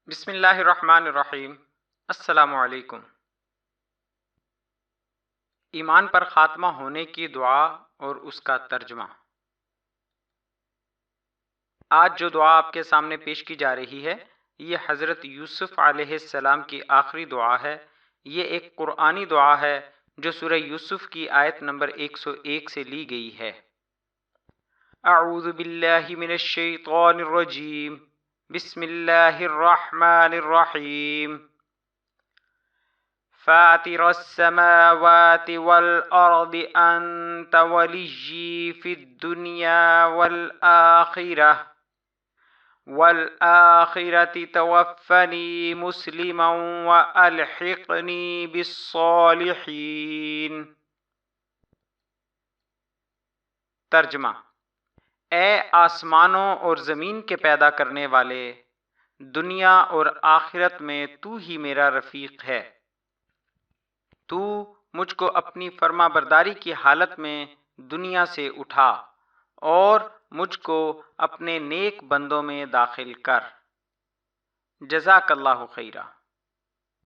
بسم اللہ الرحمن الرحیم۔ السلام علیکم۔ ایمان پر خاتمہ ہونے کی دعا اور اس کا ترجمہ۔ آج جو دعا آپ کے سامنے پیش کی جا رہی ہے یہ حضرت یوسف علیہ السلام کی آخری دعا ہے۔ یہ ایک قرآنی دعا ہے جو سورہ یوسف کی آیت نمبر 101 سے لی گئی ہے۔ اعوذ باللہ من الشیطان الرجیم، بسم اللہ الرحمن الرحیم۔ فاطر السماوات والأرض أنت وليي في الدنيا والآخرة توفني مسلما وألحقني بالصالحين۔ ترجمہ: اے آسمانوں اور زمین کے پیدا کرنے والے، دنیا اور آخرت میں تو ہی میرا رفیق ہے۔ تو مجھ کو اپنی فرما برداری کی حالت میں دنیا سے اٹھا اور مجھ کو اپنے نیک بندوں میں داخل کر۔ جزاک اللہ خیرا۔